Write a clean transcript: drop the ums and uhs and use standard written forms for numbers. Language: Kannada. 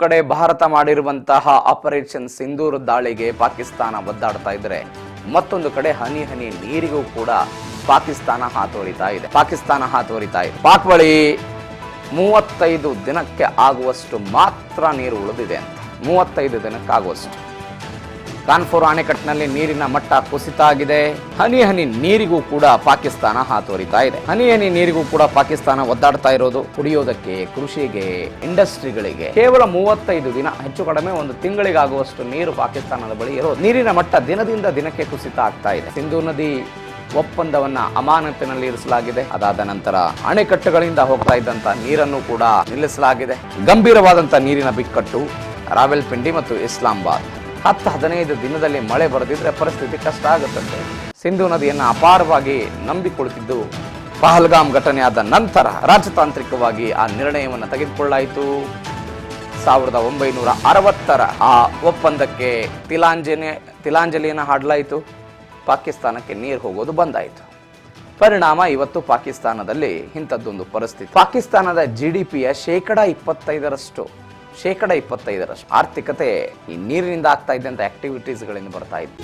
ಕಡೆ ಭಾರತ ಮಾಡಿರುವಂತಹ ಆಪರೇಷನ್ ಸಿಂಧೂರ್ ದಾಳಿಗೆ ಪಾಕಿಸ್ತಾನ ಒದ್ದಾಡ್ತಾ ಇದ್ರೆ, ಮತ್ತೊಂದು ಕಡೆ ಹನಿ ಹನಿ ನೀರಿಗೂ ಕೂಡ ಪಾಕಿಸ್ತಾನ ಹಾತೊರಿತಾ ಇದೆ. ಪಾಕ್ ಬಳಿ 35 ದಿನಕ್ಕೆ ಆಗುವಷ್ಟು ಮಾತ್ರ ನೀರು ಉಳಿದಿದೆ ಅಂತ. 35 ದಿನಕ್ಕಾಗುವಷ್ಟು. ಕಾನ್ಪುರ್ ಅಣೆಕಟ್ಟಿನಲ್ಲಿ ನೀರಿನ ಮಟ್ಟ ಕುಸಿತ ಆಗಿದೆ. ಹನಿ ಹನಿ ನೀರಿಗೂ ಕೂಡ ಪಾಕಿಸ್ತಾನ ಹಾತೊರಿತಾ ಇದೆ. ಹನಿ ಹನಿ ನೀರಿಗೂ ಕೂಡ ಪಾಕಿಸ್ತಾನ ಒದ್ದಾಡ್ತಾ ಇರೋದು. ಕುಡಿಯೋದಕ್ಕೆ, ಕೃಷಿಗೆ, ಇಂಡಸ್ಟ್ರಿಗಳಿಗೆ ಕೇವಲ 35 ದಿನ, ಹೆಚ್ಚು ಕಡಿಮೆ ಒಂದು ತಿಂಗಳಿಗಾಗುವಷ್ಟು ನೀರು ಪಾಕಿಸ್ತಾನದ ಬಳಿ ಇರೋದು. ನೀರಿನ ಮಟ್ಟ ದಿನದಿಂದ ದಿನಕ್ಕೆ ಕುಸಿತ ಆಗ್ತಾ ಇದೆ. ಸಿಂಧೂ ನದಿ ಒಪ್ಪಂದವನ್ನ ಅಮಾನತಿನಲ್ಲಿ ಇರಿಸಲಾಗಿದೆ. ಅದಾದ ನಂತರ ಅಣೆಕಟ್ಟುಗಳಿಂದ ಹೋಗ್ತಾ ಇದ್ದಂತ ನೀರನ್ನು ಕೂಡ ನಿಲ್ಲಿಸಲಾಗಿದೆ. ಗಂಭೀರವಾದಂತಹ ನೀರಿನ ಬಿಕ್ಕಟ್ಟು ರಾವಲ್ಪಿಂಡಿ ಮತ್ತು ಇಸ್ಲಾಮಾಬಾದ್. 10-15 ದಿನದಲ್ಲಿ ಮಳೆ ಬರದಿದ್ರೆ ಪರಿಸ್ಥಿತಿ ಕಷ್ಟ ಆಗುತ್ತದೆ. ಸಿಂಧೂ ನದಿಯನ್ನ ಅಪಾರವಾಗಿ ನಂಬಿಕೊಳ್ಳುತ್ತಿದ್ದು, ಪಹಲ್ಗಾಮ್ ಘಟನೆಯಾದ ನಂತರ ರಾಜತಾಂತ್ರಿಕವಾಗಿ ಆ ನಿರ್ಣಯವನ್ನು ತೆಗೆದುಕೊಳ್ಳಾಯಿತು. 1960ರ ಆ ಒಪ್ಪಂದಕ್ಕೆ ತಿಲಾಂಜಲಿಯನ್ನು ಹಾಡಲಾಯಿತು. ಪಾಕಿಸ್ತಾನಕ್ಕೆ ನೀರು ಹೋಗೋದು ಬಂದಾಯಿತು. ಪರಿಣಾಮ ಇವತ್ತು ಪಾಕಿಸ್ತಾನದಲ್ಲಿ ಇಂಥದ್ದೊಂದು ಪರಿಸ್ಥಿತಿ. ಪಾಕಿಸ್ತಾನದ GDPಯ 25% ಆರ್ಥಿಕತೆ ಈ ನೀರಿನಿಂದ ಆಗ್ತಾ ಇದ್ದಂಥ ಆಕ್ಟಿವಿಟೀಸ್ಗಳಿಂದ ಬರ್ತಾ ಇತ್ತು.